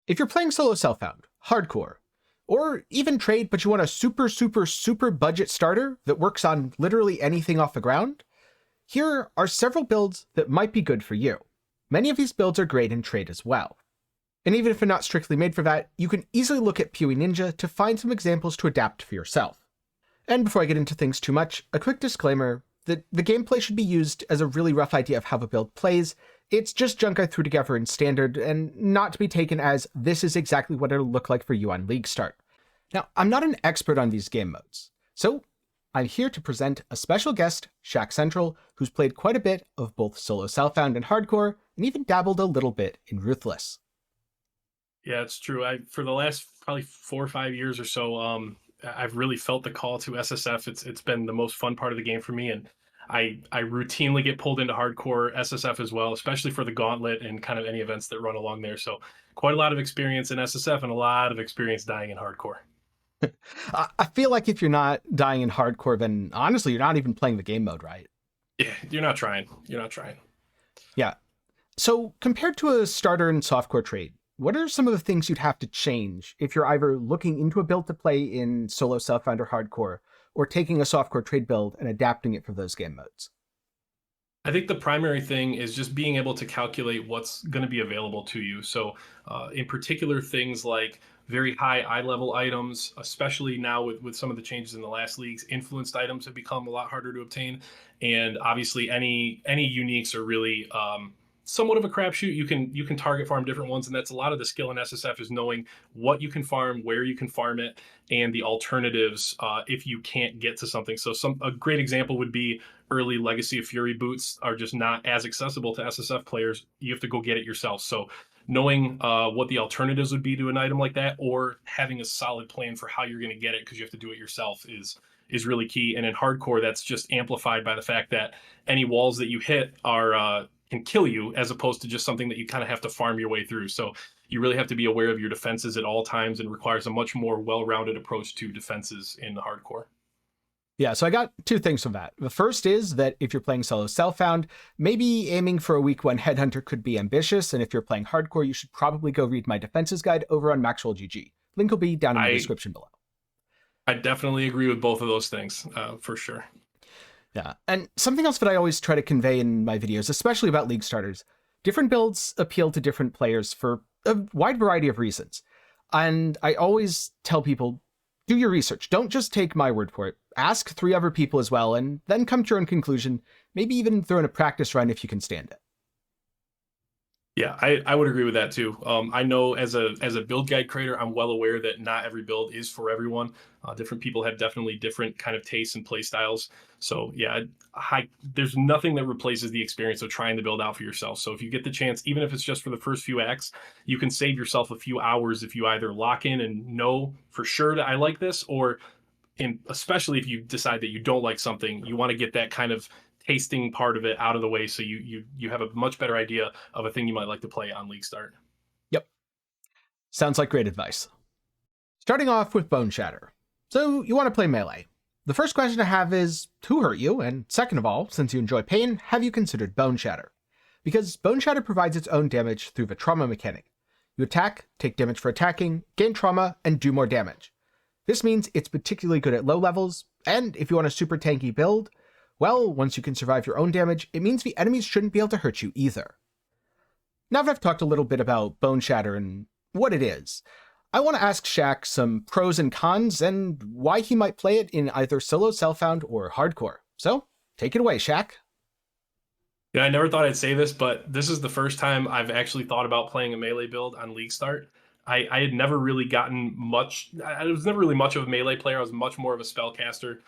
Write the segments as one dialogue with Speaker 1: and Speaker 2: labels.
Speaker 1: If you're playing solo self-found, hardcore, or even trade but you want a super budget starter that works on literally anything off the ground, here are several builds that might be good for you. Many of these builds are great in trade as well. And even if they're not strictly made for that, you can easily look at PoE Ninja to find some examples to adapt for yourself. And before I get into things too much, a quick disclaimer that the gameplay should be used as a really rough idea of how the build plays. It's just junk I threw together in standard, and not to be taken as this is exactly what it'll look like for you on League Start. Now, I'm not an expert on these game modes, so I'm here to present a special guest, Shack Central, who's played quite a bit of both solo self-found and hardcore, and even dabbled a little bit in Ruthless.
Speaker 2: Yeah, it's true. For the last probably 4 or 5 years or so, I've really felt the call to SSF. It's been the most fun part of the game for me, and I routinely get pulled into hardcore SSF as well, especially for the gauntlet and kind of any events that run along there. So quite a lot of experience in SSF and a lot of experience dying in hardcore.
Speaker 1: I feel like if you're not dying in hardcore, then honestly, you're not even playing the game mode, right?
Speaker 2: Yeah, you're not trying. You're not trying.
Speaker 1: Yeah. So compared to a starter and softcore trade, what are some of the things you'd have to change if you're either looking into a build to play in solo self-found or hardcore, or taking a softcore trade build and adapting it for those game modes?
Speaker 2: I think the primary thing is just being able to calculate what's going to be available to you. So, in particular, things like very high eye level items, especially now with some of the changes in the last leagues, influenced items have become a lot harder to obtain. And obviously, any uniques are really somewhat of a crapshoot. You can target farm different ones, and that's a lot of the skill in SSF is knowing what you can farm, where you can farm it, and the alternatives if you can't get to something. So a great example would be early Legacy of Fury boots are just not as accessible to SSF players. You have to go get it yourself. So knowing what the alternatives would be to an item like that, or having a solid plan for how you're going to get it because you have to do it yourself is really key. And in hardcore, that's just amplified by the fact that any walls that you hit are can kill you, as opposed to just something that you kind of have to farm your way through. So you really have to be aware of your defenses at all times, and requires a much more well-rounded approach to defenses in the hardcore.
Speaker 1: Yeah, so I got two things from that. The first is that if you're playing solo self-found, maybe aiming for a week 1 Headhunter could be ambitious, and if you're playing hardcore, you should probably go read my defenses guide over on Maxwell GG. Link will be down in the description below.
Speaker 2: I definitely agree with both of those things, for sure.
Speaker 1: Yeah, and something else that I always try to convey in my videos, especially about League starters, different builds appeal to different players for a wide variety of reasons. And I always tell people, do your research. Don't just take my word for it. Ask 3 other people as well, and then come to your own conclusion. Maybe even throw in a practice run if you can stand it.
Speaker 2: Yeah, I would agree with that too. I know as a build guide creator, I'm well aware that not every build is for everyone. Different people have definitely different kind of tastes and play styles. So yeah, there's nothing that replaces the experience of trying to build out for yourself. So if you get the chance, even if it's just for the first few acts, you can save yourself a few hours if you either lock in and know for sure that I like this, or especially if you decide that you don't like something, you want to get that kind of tasting part of it out of the way, so you have a much better idea of a thing you might like to play on League Start.
Speaker 1: Yep. Sounds like great advice. Starting off with Boneshatter. So you want to play melee. The first question I have is, who hurt you? And second of all, since you enjoy pain, have you considered Boneshatter? Because Boneshatter provides its own damage through the trauma mechanic. You attack, take damage for attacking, gain trauma, and do more damage. This means it's particularly good at low levels, and if you want a super tanky build, well, once you can survive your own damage, it means the enemies shouldn't be able to hurt you either. Now that I've talked a little bit about Boneshatter and what it is, I want to ask Shack some pros and cons and why he might play it in either solo self-found or hardcore. So, take it away, Shack.
Speaker 2: Yeah, I never thought I'd say this, but this is the first time I've actually thought about playing a melee build on League Start. I had never really gotten much. I was never really much of a melee player. I was much more of a spellcaster.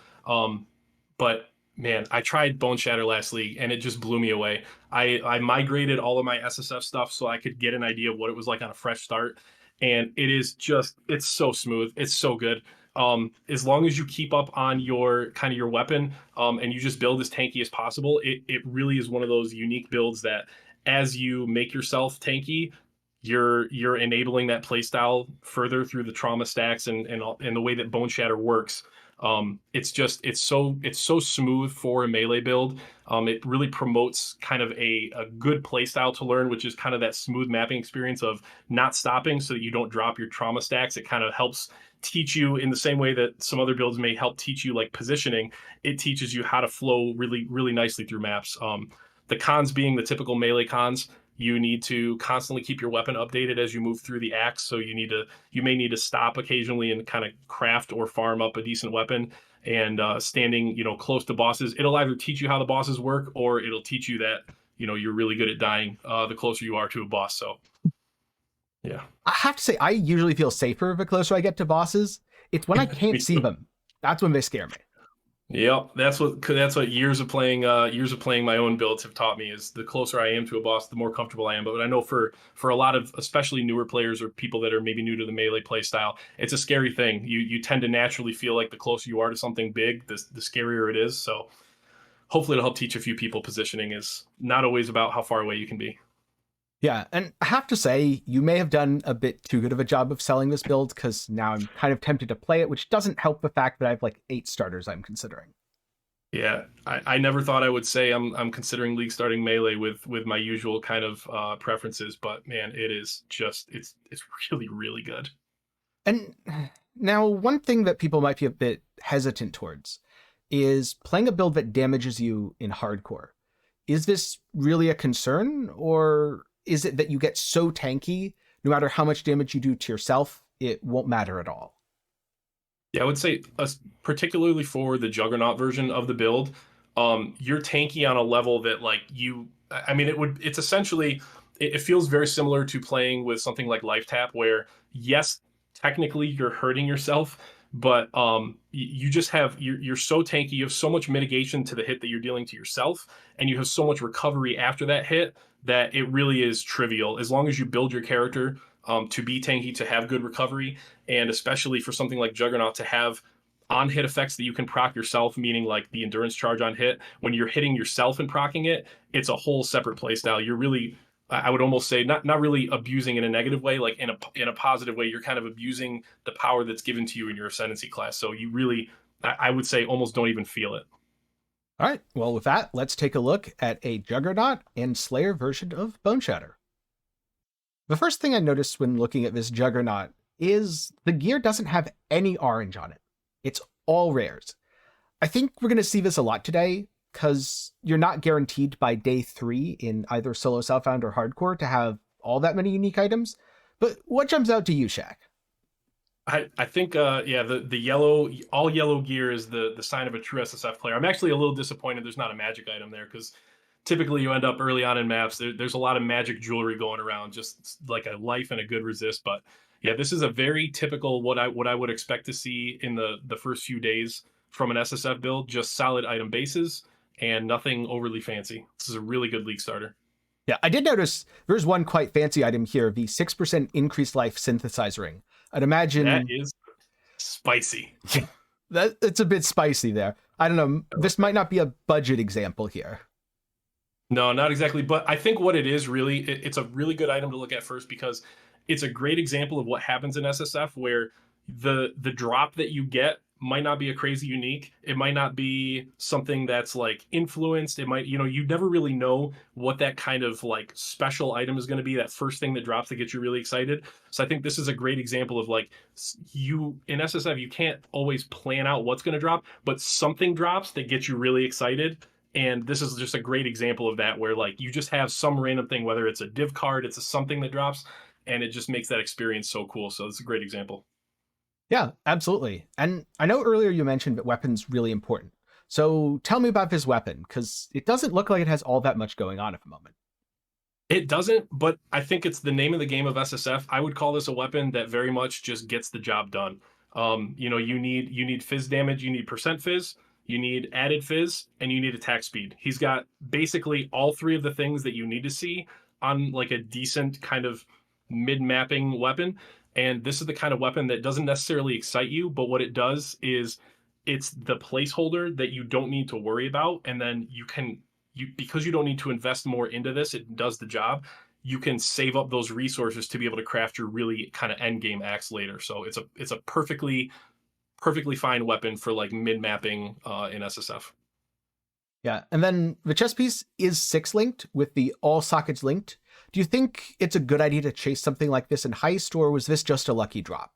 Speaker 2: But man, I tried Boneshatter last league and it just blew me away. I migrated all of my SSF stuff so I could get an idea of what it was like on a fresh start. And it's so smooth. It's so good. As long as you keep up on your weapon, and you just build as tanky as possible, it really is one of those unique builds that as you make yourself tanky, you're enabling that playstyle further through the trauma stacks and the way that Boneshatter works. It's so smooth for a melee build. It really promotes kind of a good play style to learn, which is kind of that smooth mapping experience of not stopping so that you don't drop your trauma stacks. It kind of helps teach you in the same way that some other builds may help teach you like positioning. It teaches you how to flow really, really nicely through maps. The cons being the typical melee cons. You need to constantly keep your weapon updated as you move through the axe. So you may need to stop occasionally and kind of craft or farm up a decent weapon. And standing, close to bosses, it'll either teach you how the bosses work, or it'll teach you that you're really good at dying the closer you are to a boss. So yeah,
Speaker 1: I have to say, I usually feel safer the closer I get to bosses. It's when I
Speaker 2: me
Speaker 1: can't see
Speaker 2: too.
Speaker 1: them. That's when they scare me.
Speaker 2: Yep, that's what years of playing my own builds have taught me, is the closer I am to a boss, the more comfortable I am. But I know for a lot of especially newer players or people that are maybe new to the melee play style, it's a scary thing. You tend to naturally feel like the closer you are to something big, the scarier it is. So hopefully it'll help teach a few people positioning is not always about how far away you can be.
Speaker 1: Yeah, and I have to say, you may have done a bit too good of a job of selling this build, because now I'm kind of tempted to play it, which doesn't help the fact that I have like 8 starters I'm considering.
Speaker 2: Yeah, I never thought I would say I'm considering league starting melee with my usual kind of preferences, but man, it's really, really good.
Speaker 1: And now, one thing that people might be a bit hesitant towards is playing a build that damages you in hardcore. Is this really a concern, or is it that you get so tanky, no matter how much damage you do to yourself, it won't matter at all?
Speaker 2: Yeah, I would say particularly for the Juggernaut version of the build, you're tanky on a level that like I mean, it's essentially, it feels very similar to playing with something like Life Tap, where yes, technically you're hurting yourself, but you just you're so tanky, you have so much mitigation to the hit that you're dealing to yourself, and you have so much recovery after that hit that it really is trivial as long as you build your character to be tanky, to have good recovery, and especially for something like Juggernaut to have on hit effects that you can proc yourself, meaning like the endurance charge on hit. When you're hitting yourself and procking it, it's a whole separate playstyle. You're really, I would almost say, not really abusing in a negative way, like in a positive way. You're kind of abusing the power that's given to you in your ascendancy class. So you really, I would say, almost don't even feel it.
Speaker 1: All right, well, with that, let's take a look at a Juggernaut and Slayer version of Boneshatter. The first thing I noticed when looking at this Juggernaut is the gear doesn't have any orange on it. It's all rares. I think we're going to see this a lot today, because you're not guaranteed by day 3 in either solo Southbound or hardcore to have all that many unique items. But what jumps out to you, Shaq?
Speaker 2: I think yeah, the yellow, all yellow gear is the sign of a true SSF player. I'm actually a little disappointed there's not a magic item there, because typically you end up early on in maps, there's a lot of magic jewelry going around, just like a life and a good resist. But yeah, this is a very typical what I would expect to see in the first few days from an SSF build, just solid item bases and nothing overly fancy. This is a really good league starter.
Speaker 1: Yeah, I did notice there's one quite fancy item here, the 6% increased life synthesizer ring. I'd
Speaker 2: That
Speaker 1: imagine
Speaker 2: is spicy.
Speaker 1: that it's a bit spicy there. I don't know, this might not be a budget example here.
Speaker 2: No, not exactly. But I think what it is really, it's a really good item to look at first, because it's a great example of what happens in SSF, where the drop that you get might not be a crazy unique. It might not be something that's like influenced. It might, you never really know what that kind of like special item is going to be, that first thing that drops that gets you really excited. So I think this is a great example of like, you in SSF, you can't always plan out what's going to drop, but something drops that gets you really excited. And this is just a great example of that, where like you just have some random thing, whether it's a div card, it's a something that drops, and it just makes that experience so cool. So it's a great example.
Speaker 1: Yeah, absolutely. And I know earlier you mentioned that weapon's really important. So tell me about this weapon, because it doesn't look like it has all that much going on at the moment.
Speaker 2: It doesn't, but I think it's the name of the game of SSF. I would call this a weapon that very much just gets the job done. You need fizz damage, you need percent fizz, you need added fizz, and you need attack speed. He's got basically all 3 of the things that you need to see on like a decent kind of mid-mapping weapon. And this is the kind of weapon that doesn't necessarily excite you, but what it does is it's the placeholder that you don't need to worry about, and then because you don't need to invest more into this, it does the job. You can save up those resources to be able to craft your really kind of end game axe later. So it's a perfectly perfectly fine weapon for like mid mapping in SSF.
Speaker 1: Yeah, and then the chess piece is 6 linked with the all sockets linked. Do you think it's a good idea to chase something like this in Heist, or was this just a lucky drop?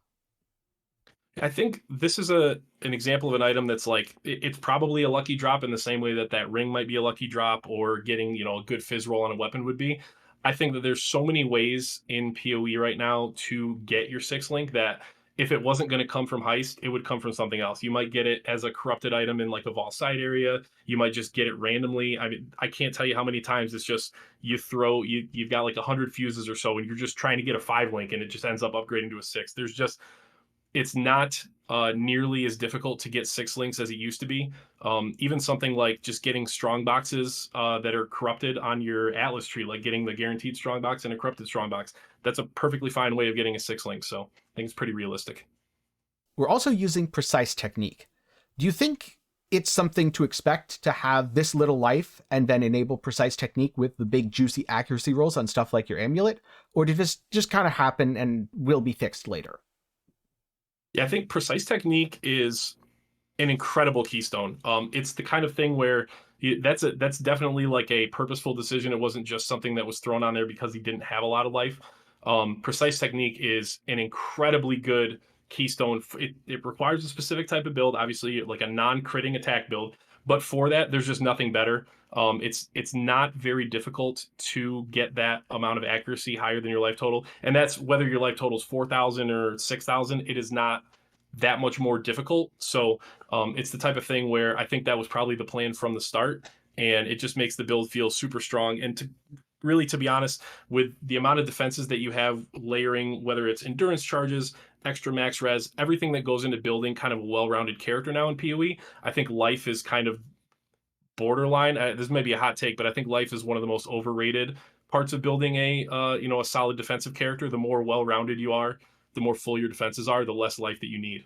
Speaker 2: I think this is an example of an item that's like it's probably a lucky drop in the same way that that ring might be a lucky drop, or getting a good fizz roll on a weapon would be. I think that there's so many ways in PoE right now to get your 6 link that if it wasn't going to come from Heist, it would come from something else. You might get it as a corrupted item in like a vault side area. You might just get it randomly. I mean, I can't tell you how many times it's just you've got like 100 fuses or so, and you're just trying to get a 5 link, and it just ends up upgrading to a 6. There's just it's not nearly as difficult to get 6 links as it used to be. Even something like just getting strong boxes that are corrupted on your Atlas tree, like getting the guaranteed strong box and a corrupted strong box, that's a perfectly fine way of getting a 6 link. So I think it's pretty realistic.
Speaker 1: We're also using precise technique. Do you think it's something to expect to have this little life and then enable precise technique with the big juicy accuracy rolls on stuff like your amulet? Or did this just kind of happen and will be fixed later?
Speaker 2: Yeah, I think precise technique is an incredible keystone. It's the kind of thing where that's definitely like a purposeful decision. It wasn't just something that was thrown on there because he didn't have a lot of life. Precise technique is an incredibly good keystone. It requires a specific type of build, obviously, like a non-critting attack build. But for that, there's just nothing better. It's not very difficult to get that amount of accuracy higher than your life total, and that's whether your life total is 4,000 or 6,000. It is not that much more difficult. So it's the type of thing where I think that was probably the plan from the start, and it just makes the build feel super strong. And to be honest, with the amount of defenses that you have layering, whether it's endurance charges, extra max res, everything that goes into building kind of a well-rounded character now in PoE, I think life is kind of borderline. This may be a hot take, but I think life is one of the most overrated parts of building a solid defensive character. The more well-rounded you are, the more full your defenses are, the less life that you need.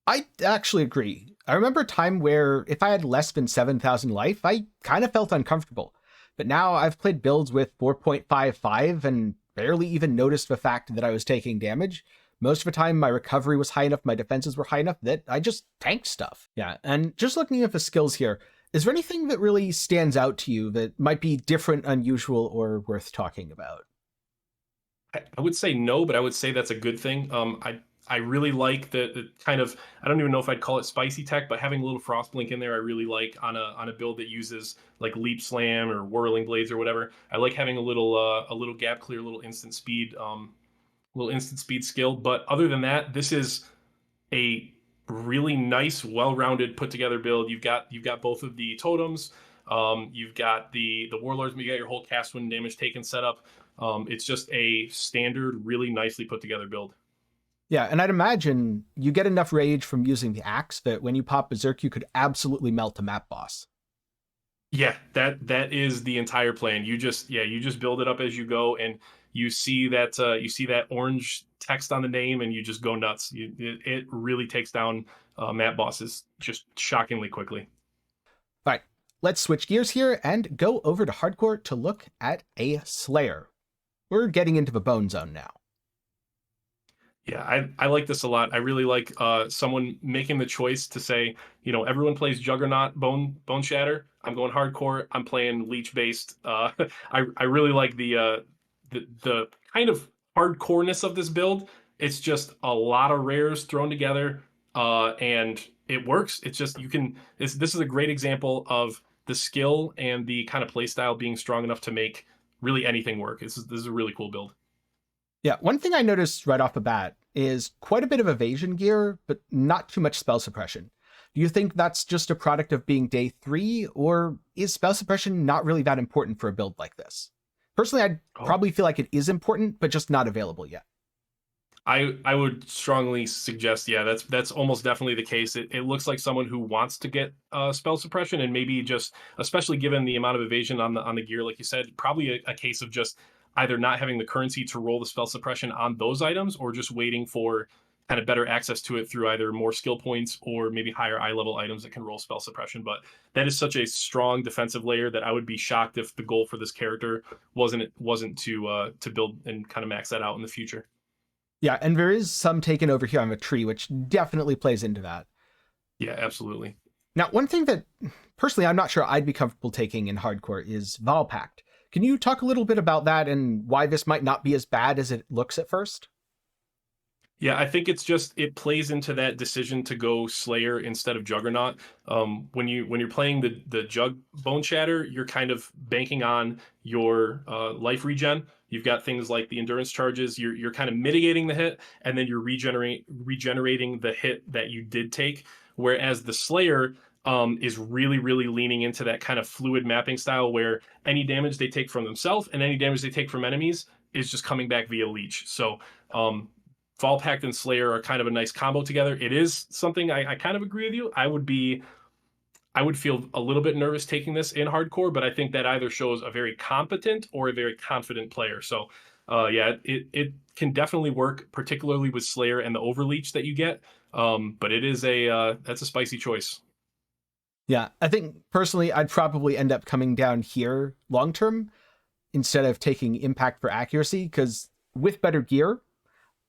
Speaker 1: I actually agree. I remember a time where if I had less than 7,000 life, I kind of felt uncomfortable. But now I've played builds with 4.55 and barely even noticed the fact that I was taking damage. Most of the time, my recovery was high enough, my defenses were high enough that I just tanked stuff. Yeah, and just looking at the skills here, is there anything that really stands out to you that might be different, unusual, or worth talking about?
Speaker 2: I would say no, but I would say that's a good thing. I really like the kind of, I don't even know if I'd call it spicy tech, but having a little frost blink in there, I really like on a build that uses like leap slam or whirling blades or whatever. I like having a little gap clear, little instant speed skill. But other than that, this is a really nice, well-rounded, put-together build. You've got both of the totems. You've got the warlords. You got your whole cast when damage taken setup. It's just a standard, really nicely put together build.
Speaker 1: Yeah, and I'd imagine you get enough rage from using the axe that when you pop Berserk, you could absolutely melt a map boss.
Speaker 2: Yeah, that is the entire plan. You just build it up as you go, and you see that orange text on the name, and you just go nuts. It really takes down map bosses just shockingly quickly.
Speaker 1: All right, let's switch gears here and go over to hardcore to look at a Slayer. We're getting into the bone zone now.
Speaker 2: Yeah, I like this a lot. I really like someone making the choice to say, everyone plays Juggernaut Boneshatter. I'm going hardcore. I'm playing leech based. I really like the kind of hardcoreness of this build. It's just a lot of rares thrown together, and it works. It's just this is a great example of the skill and the kind of play style being strong enough to make really anything work. This is a really cool build.
Speaker 1: Yeah, one thing I noticed right off the bat is quite a bit of evasion gear, but not too much spell suppression. Do you think that's just a product of being day 3, or is spell suppression not really that important for a build like this? Personally, I'd
Speaker 2: Oh.
Speaker 1: probably feel like it is important, but just not available yet.
Speaker 2: I would strongly suggest, yeah, that's almost definitely the case. It looks like someone who wants to get spell suppression, and maybe just, especially given the amount of evasion on the gear, like you said, probably a case of just either not having the currency to roll the spell suppression on those items, or just waiting for kind of better access to it through either more skill points or maybe higher eye level items that can roll spell suppression. But that is such a strong defensive layer that I would be shocked if the goal for this character wasn't to build and kind of max that out in the future.
Speaker 1: Yeah, and there is some taken over here on the tree, which definitely plays into that.
Speaker 2: Yeah, absolutely.
Speaker 1: Now, one thing that personally I'm not sure I'd be comfortable taking in hardcore is Volpact. Can you talk a little bit about that and why this might not be as bad as it looks at first?
Speaker 2: Yeah, I think it's just it plays into that decision to go Slayer instead of Juggernaut. When you're playing the Jugg Boneshatter, you're kind of banking on your life regen. You've got things like the endurance charges. You're kind of mitigating the hit, and then you're regenerating the hit that you did take. Whereas the Slayer is really leaning into that kind of fluid mapping style, where any damage they take from themselves and any damage they take from enemies is just coming back via leech. So um, Volpact and Slayer are kind of a nice combo together. It is something I kind of agree with you. I would feel a little bit nervous taking this in hardcore, but I think that either shows a very competent or a very confident player. So yeah, it can definitely work, particularly with Slayer and the overleech that you get. But it is a that's a spicy choice.
Speaker 1: Yeah, I think personally I'd probably end up coming down here long term instead of taking impact for accuracy, because with better gear,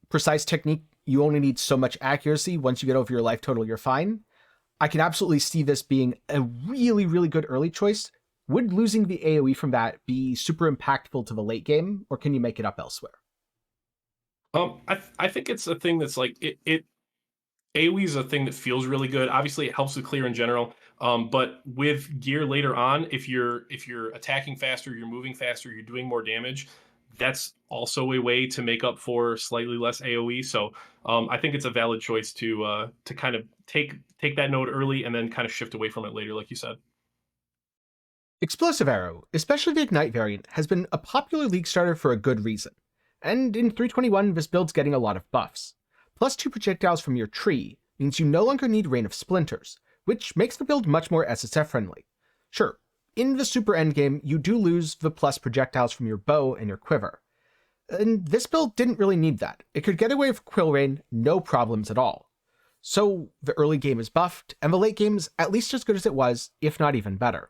Speaker 1: precise technique, you only need so much accuracy. Once you get over your life total, you're fine. I can absolutely see this being a really good early choice. Would losing the AoE from that be super impactful to the late game, or can you make it up elsewhere?
Speaker 2: I think it's a thing that's like it AoE is a thing that feels really good. Obviously, it helps with clear in general. But with gear later on, if you're attacking faster, you're moving faster, you're doing more damage. That's also a way to make up for slightly less AoE. So I think it's a valid choice to kind of take that node early and then kind of shift away from it later, like you said.
Speaker 1: Explosive Arrow, especially the Ignite variant, has been a popular league starter for a good reason. And in 3.21, this build's getting a lot of buffs. Plus 2 projectiles from your tree means you no longer need Rain of Splinters, which makes the build much more SSF friendly. Sure, in the super endgame, you do lose the plus projectiles from your bow and your quiver. And this build didn't really need that. It could get away with Quill Rain, no problems at all. So the early game is buffed, and the late game's at least as good as it was, if not even better.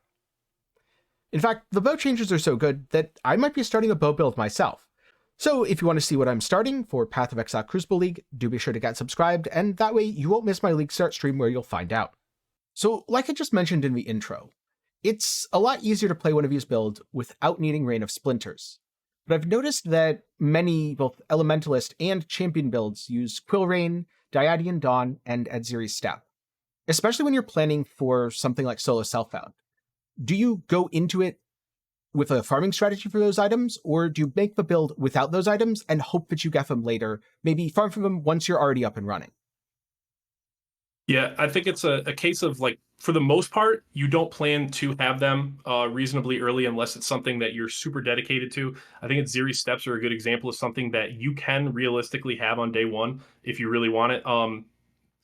Speaker 1: In fact, the bow changes are so good that I might be starting a bow build myself. So if you want to see what I'm starting for Path of Exile Crucible League, do be sure to get subscribed, and that way you won't miss my league start stream where you'll find out. So like I just mentioned in the intro, it's a lot easier to play one of these builds without needing Rain of Splinters. But I've noticed that many, both Elementalist and Champion builds use Quill Rain, Dyadian Dawn, and Edziri's Step, especially when you're planning for something like Solo Self-Found. Do you go into it with a farming strategy for those items, or do you make the build without those items and hope that you get them later, maybe farm for them once you're already up and running?
Speaker 2: Yeah, I think it's a case of like, for the most part, you don't plan to have them reasonably early unless it's something that you're super dedicated to. I think Ziri steps are a good example of something that you can realistically have on day one if you really want it.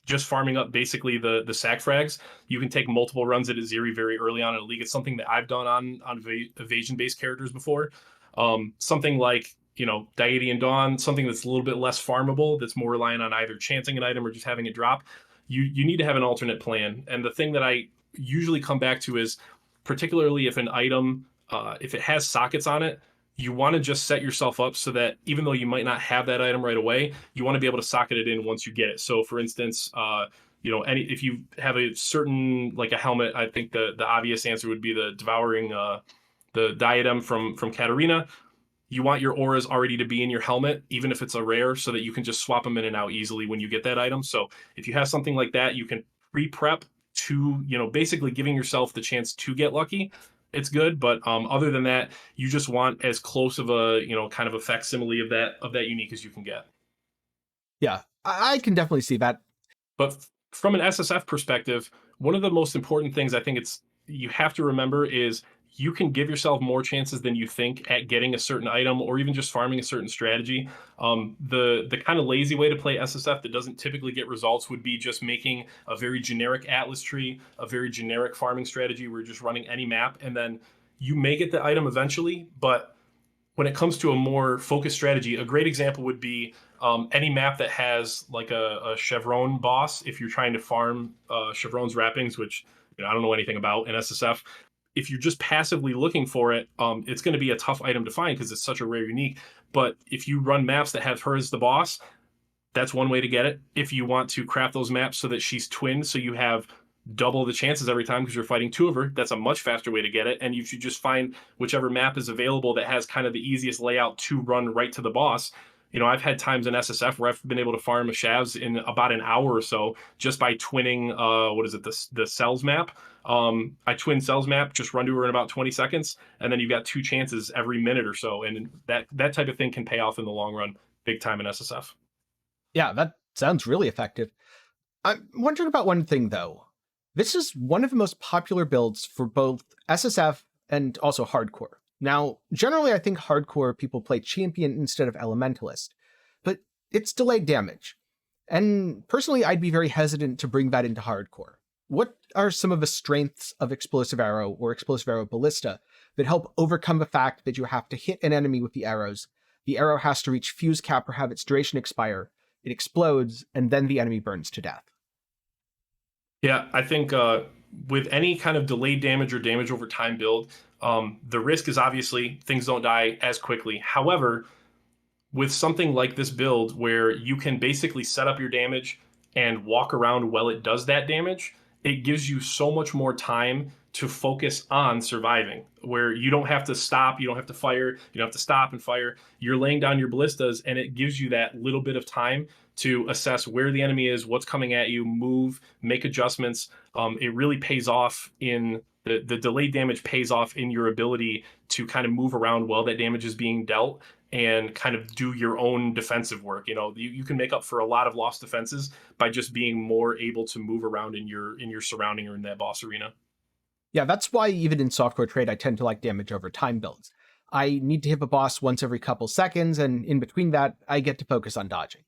Speaker 2: Just farming up basically the sack frags. You can take multiple runs at Aziri very early on in a league. It's something that I've done on evasion based characters before. Something like Deity and Dawn, something that's a little bit less farmable, that's more reliant on either chancing an item or just having it drop. You need to have an alternate plan. And the thing that I usually come back to is, particularly if an item if it has sockets on it, you want to just set yourself up so that even though you might not have that item right away, you want to be able to socket it in once you get it. So for instance, if you have a certain, like a helmet, I think the obvious answer would be the devouring the diadem from Katarina. You want your auras already to be in your helmet, even if it's a rare, so that you can just swap them in and out easily when you get that item. So if you have something like that, you can pre-prep to, basically giving yourself the chance to get lucky. It's good, but other than that, you just want as close of a, kind of a facsimile of that unique as you can get.
Speaker 1: Yeah, I can definitely see that.
Speaker 2: But from an SSF perspective, one of the most important things I think you have to remember is you can give yourself more chances than you think at getting a certain item or even just farming a certain strategy. The kind of lazy way to play SSF that doesn't typically get results would be just making a very generic Atlas tree, a very generic farming strategy where you're just running any map, and then you may get the item eventually, but when it comes to a more focused strategy, a great example would be any map that has like a Chevron boss. If you're trying to farm Chevron's wrappings, which I don't know anything about in SSF, if you're just passively looking for it, it's going to be a tough item to find because it's such a rare unique. But if you run maps that have her as the boss, That's one way to get it. If you want to craft those maps so that she's twinned, so you have double the chances every time because you're fighting two of her, that's a much faster way to get it. And you should just find whichever map is available that has kind of the easiest layout to run right to the boss. I've had times in SSF where I've been able to farm a Shavs in about an hour or so just by twinning what is it, the cells map. I twin cells map, just run to her in about 20 seconds, and then you've got two chances every minute or so. And that type of thing can pay off in the long run, big time in SSF.
Speaker 1: Yeah, that sounds really effective. I'm wondering about one thing, though. This is one of the most popular builds for both SSF and also hardcore. Now, generally, I think hardcore people play champion instead of elementalist, but it's delayed damage. And personally, I'd be very hesitant to bring that into hardcore. What are some of the strengths of Explosive Arrow or Explosive Arrow Ballista that help overcome the fact that you have to hit an enemy with the arrows? The arrow has to reach fuse cap or have its duration expire. It explodes, and then the enemy burns to death.
Speaker 2: Yeah, I think with any kind of delayed damage or damage over time build, the risk is obviously things don't die as quickly. However, with something like this build where you can basically set up your damage and walk around while it does that damage, it gives you so much more time to focus on surviving, where you don't have to stop, you don't have to fire, you don't have to stop and fire. You're laying down your ballistas, and it gives you that little bit of time to assess where the enemy is, what's coming at you, move, make adjustments. It really pays off in the delayed damage pays off in your ability to kind of move around while that damage is being dealt and kind of do your own defensive work. You can make up for a lot of lost defenses by just being more able to move around in your surrounding or in that boss arena.
Speaker 1: Yeah, that's why even in softcore trade, I tend to like damage over time builds. I need to hit a boss once every couple seconds, and in between that, I get to focus on dodging.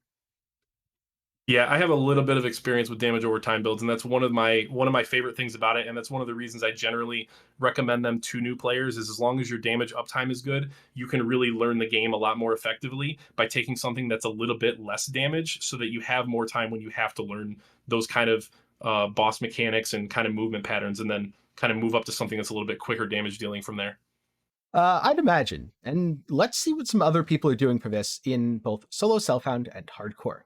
Speaker 2: Yeah, I have a little bit of experience with damage over time builds, and that's one of my favorite things about it, and that's one of the reasons I generally recommend them to new players. Is as long as your damage uptime is good, you can really learn the game a lot more effectively by taking something that's a little bit less damage, so that you have more time when you have to learn those kind of boss mechanics and kind of movement patterns, and then kind of move up to something that's a little bit quicker damage dealing from there.
Speaker 1: I'd imagine. And let's see what some other people are doing for this in both solo self-found and hardcore.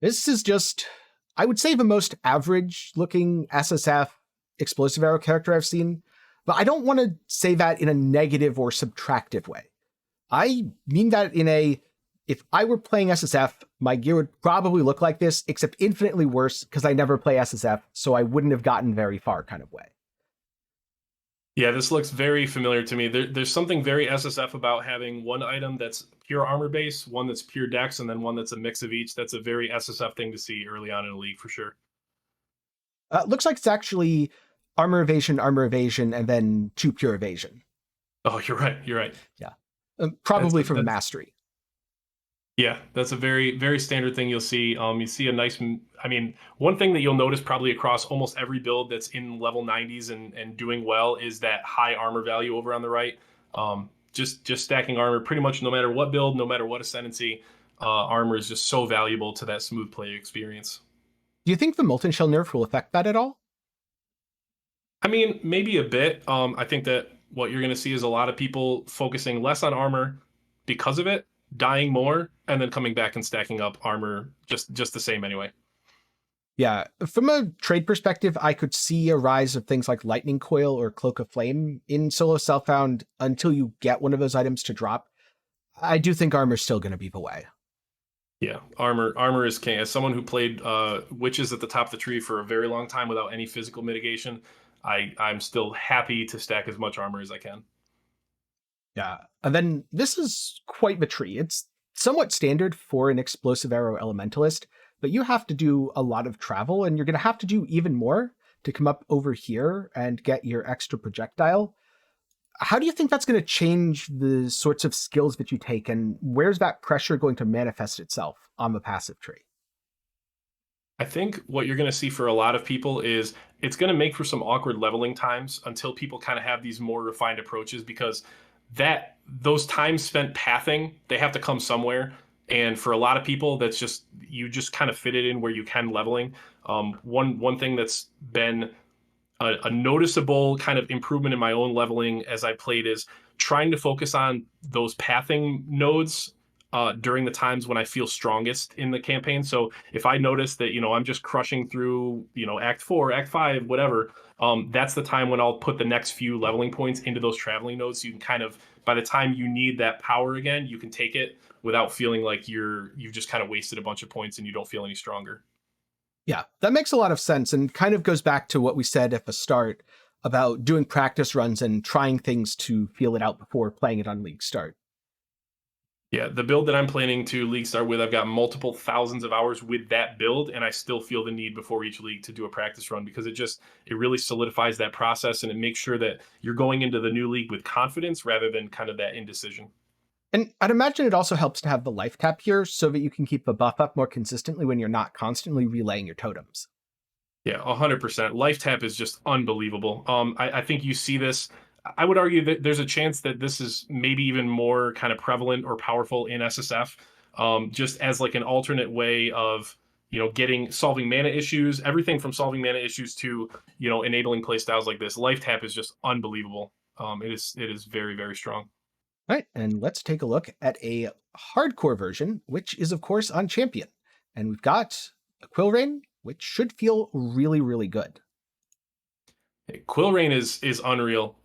Speaker 1: This is just, I would say, the most average looking SSF explosive arrow character I've seen, but I don't want to say that in a negative or subtractive way. I mean that in a, if I were playing SSF, my gear would probably look like this, except infinitely worse because I never play SSF, so I wouldn't have gotten very far kind of way.
Speaker 2: Yeah, this looks very familiar to me. There's something very SSF about having one item that's pure armor base, one that's pure dex, and then one that's a mix of each. That's a very SSF thing to see early on in a league for sure.
Speaker 1: Looks like it's actually armor evasion, and then 2 pure evasion.
Speaker 2: Oh, you're right. You're right.
Speaker 1: Yeah. Probably from mastery.
Speaker 2: Yeah, that's a very, very standard thing you'll see. You see a nice, I mean, one thing that you'll notice probably across almost every build that's in level 90s and doing well is that high armor value over on the right. Just stacking armor pretty much no matter what build, no matter what ascendancy, armor is just so valuable to that smooth play experience.
Speaker 1: Do you think the Molten Shell nerf will affect that at all?
Speaker 2: I mean, maybe a bit. I think that what you're going to see is a lot of people focusing less on armor because of it, dying more, and then coming back and stacking up armor just the same anyway.
Speaker 1: Yeah, from a trade perspective, I could see a rise of things like Lightning Coil or Cloak of Flame in solo self-found until you get one of those items to drop. I do think armor's still going to be the way.
Speaker 2: Yeah, armor is king. As someone who played witches at the top of the tree for a very long time without any physical mitigation, I'm still happy to stack as much armor as I can.
Speaker 1: Yeah, and then this is quite the tree. It's somewhat standard for an explosive arrow elementalist, but you have to do a lot of travel, and you're going to have to do even more to come up over here and get your extra projectile. How do you think that's going to change the sorts of skills that you take, and where's that pressure going to manifest itself on the passive tree?
Speaker 2: I think what you're going to see for a lot of people is it's going to make for some awkward leveling times until people kind of have these more refined approaches, because those times spent pathing, they have to come somewhere. And for a lot of people, that's just, you just kind of fit it in where you can leveling. One thing that's been a noticeable kind of improvement in my own leveling as I played is trying to focus on those pathing nodes during the times when I feel strongest in the campaign. So if I notice that, I'm just crushing through, Act 4, Act 5, whatever, that's the time when I'll put the next few leveling points into those traveling nodes. So you can kind of, by the time you need that power again, you can take it without feeling like you've just kind of wasted a bunch of points and you don't feel any stronger.
Speaker 1: Yeah, that makes a lot of sense and kind of goes back to what we said at the start about doing practice runs and trying things to feel it out before playing it on League Start.
Speaker 2: Yeah, the build that I'm planning to league start with, I've got multiple thousands of hours with that build, and I still feel the need before each league to do a practice run because it really solidifies that process and it makes sure that you're going into the new league with confidence rather than kind of that indecision.
Speaker 1: And I'd imagine it also helps to have the life cap here so that you can keep the buff up more consistently when you're not constantly relaying your totems.
Speaker 2: Yeah, 100%. Life tap is just unbelievable. I think you see this. I would argue that there's a chance that this is maybe even more kind of prevalent or powerful in SSF, just as like an alternate way of solving mana issues. Everything from solving mana issues to enabling play styles like this. Life tap is just unbelievable. It is very very strong.
Speaker 1: All right, and let's take a look at a hardcore version, which is of course on Champion. And we've got a Quill Rain, which should feel really, really good.
Speaker 2: Quill Rain is unreal.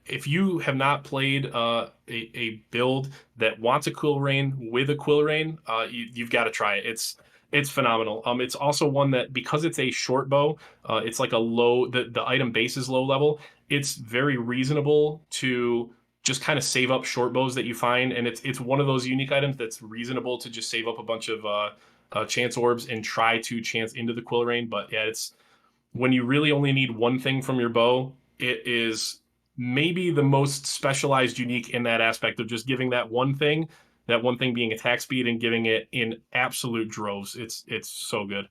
Speaker 2: If you have not played a build that wants a Quill Rain with a Quill Rain, you've got to try it. It's phenomenal. It's also one that because it's a short bow, it's like a low. The item base is low level. It's very reasonable to just kind of save up short bows that you find, and it's one of those unique items that's reasonable to just save up a bunch of chance orbs and try to chance into the Quill Rain. But yeah, it's when you really only need one thing from your bow, it is maybe the most specialized unique in that aspect of just giving that one thing being attack speed and giving it in absolute droves. It's so good.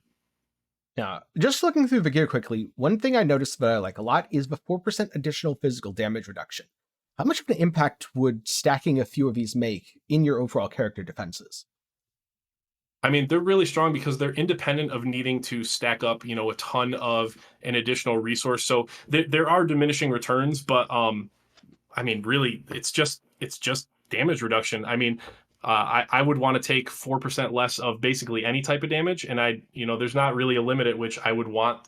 Speaker 1: Now, just looking through the gear quickly, one thing I noticed that I like a lot is the 4% additional physical damage reduction. How much of an impact would stacking a few of these make in your overall character defenses?
Speaker 2: I mean, they're really strong because they're independent of needing to stack up, a ton of an additional resource. So there are diminishing returns, but I mean, really, it's just damage reduction. I mean, I would want to take 4% less of basically any type of damage, and there's not really a limit at which I would want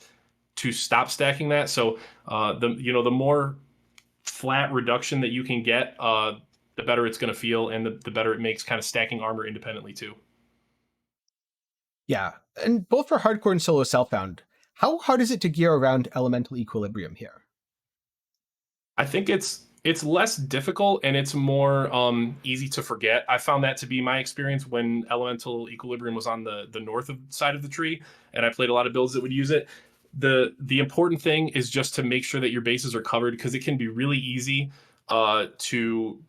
Speaker 2: to stop stacking that. So the more flat reduction that you can get, the better it's going to feel, and the better it makes kind of stacking armor independently too.
Speaker 1: Yeah, and both for hardcore and solo self-found, how hard is it to gear around elemental equilibrium here?
Speaker 2: I think it's less difficult and it's more easy to forget. I found that to be my experience when elemental equilibrium was on the north side of the tree, and I played a lot of builds that would use it. The important thing is just to make sure that your bases are covered because it can be really easy to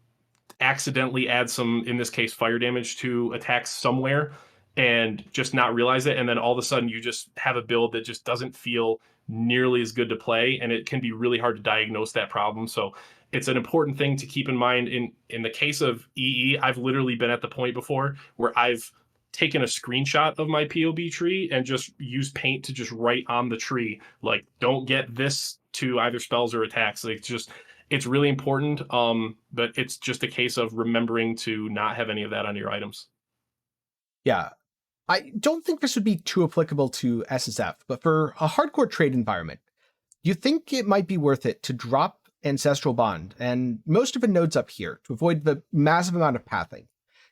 Speaker 2: accidentally add some, in this case, fire damage to attacks somewhere and just not realize it. And then all of a sudden you just have a build that just doesn't feel nearly as good to play. And it can be really hard to diagnose that problem. So it's an important thing to keep in mind. In the case of EE, I've literally been at the point before where I've taken a screenshot of my POB tree and just used paint to just write on the tree, like, don't get this to either spells or attacks. Like, it's really important. But it's just a case of remembering to not have any of that on your items.
Speaker 1: Yeah, I don't think this would be too applicable to SSF, but for a hardcore trade environment, do you think it might be worth it to drop Ancestral Bond and most of the nodes up here to avoid the massive amount of pathing?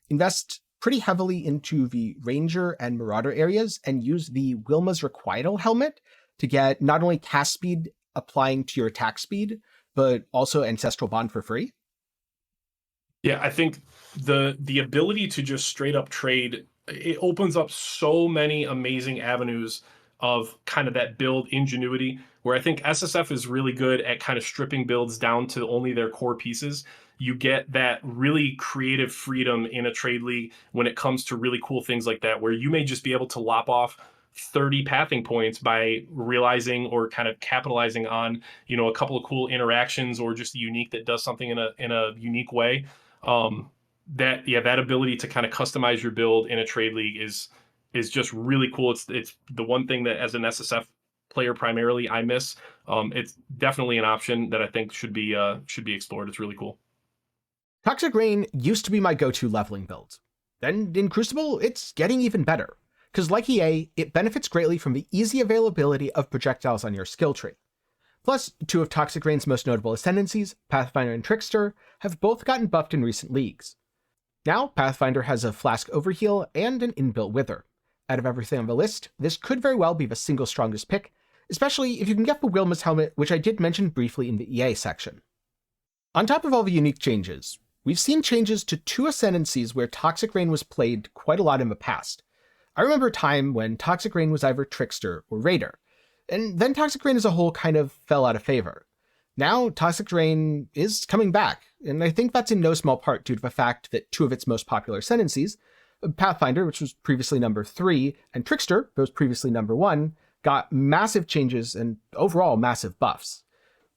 Speaker 1: Invest pretty heavily into the Ranger and Marauder areas and use the Wilma's Requital helmet to get not only cast speed applying to your attack speed, but also Ancestral Bond for free?
Speaker 2: Yeah, I think the ability to just straight up trade, it opens up so many amazing avenues of kind of that build ingenuity where I think SSF is really good at kind of stripping builds down to only their core pieces. You get that really creative freedom in a trade league when it comes to really cool things like that, where you may just be able to lop off 30 pathing points by realizing or kind of capitalizing on, a couple of cool interactions or just unique that does something in a unique way. That ability to kind of customize your build in a trade league is just really cool. It's the one thing that as an SSF player primarily I miss. It's definitely an option that I think should be explored. It's really cool.
Speaker 1: Toxic Rain used to be my go-to leveling build. Then in Crucible, it's getting even better, because like EA, it benefits greatly from the easy availability of projectiles on your skill tree. Plus, two of Toxic Rain's most notable ascendancies, Pathfinder and Trickster, have both gotten buffed in recent leagues. Now, Pathfinder has a Flask Overheal and an inbuilt Wither. Out of everything on the list, this could very well be the single strongest pick, especially if you can get the Wilma's helmet, which I did mention briefly in the EA section. On top of all the unique changes, we've seen changes to two ascendancies where Toxic Rain was played quite a lot in the past. I remember a time when Toxic Rain was either Trickster or Raider, and then Toxic Rain as a whole kind of fell out of favor. Now, Toxic Rain is coming back, and I think that's in no small part due to the fact that two of its most popular ascendancies, Pathfinder, which was previously number 3, and Trickster, that was previously number 1, got massive changes and overall massive buffs.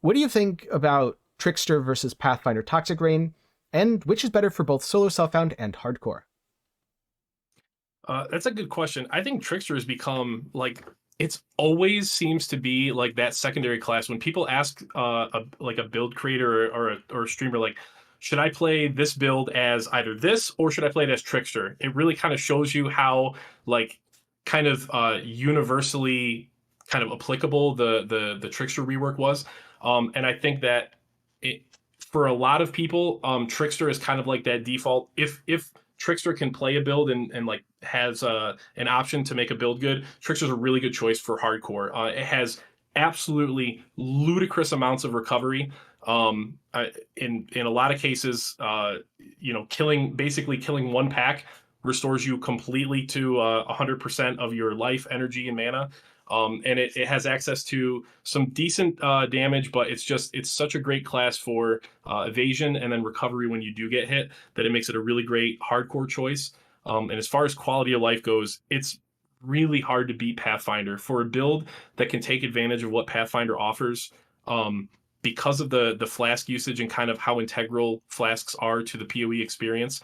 Speaker 1: What do you think about Trickster versus Pathfinder Toxic Rain, and which is better for both solo self-found and hardcore?
Speaker 2: That's a good question. I think Trickster has become like it's always seems to be like that secondary class when people ask a build creator or a streamer like, should I play this build as either this or should I play it as Trickster? It really kind of shows you how like kind of universally kind of applicable the Trickster rework was. And I think that it for a lot of people, Trickster is kind of like that default. If Trickster can play a build and like has an option to make a build good, Trickster's a really good choice for hardcore. It has absolutely ludicrous amounts of recovery. In a lot of cases, basically killing one pack restores you completely to 100% of your life, energy, and mana. And it has access to some decent damage, but it's such a great class for evasion and then recovery when you do get hit that it makes it a really great hardcore choice. And as far as quality of life goes, it's really hard to beat Pathfinder for a build that can take advantage of what Pathfinder offers. Because of the flask usage and kind of how integral flasks are to the PoE experience,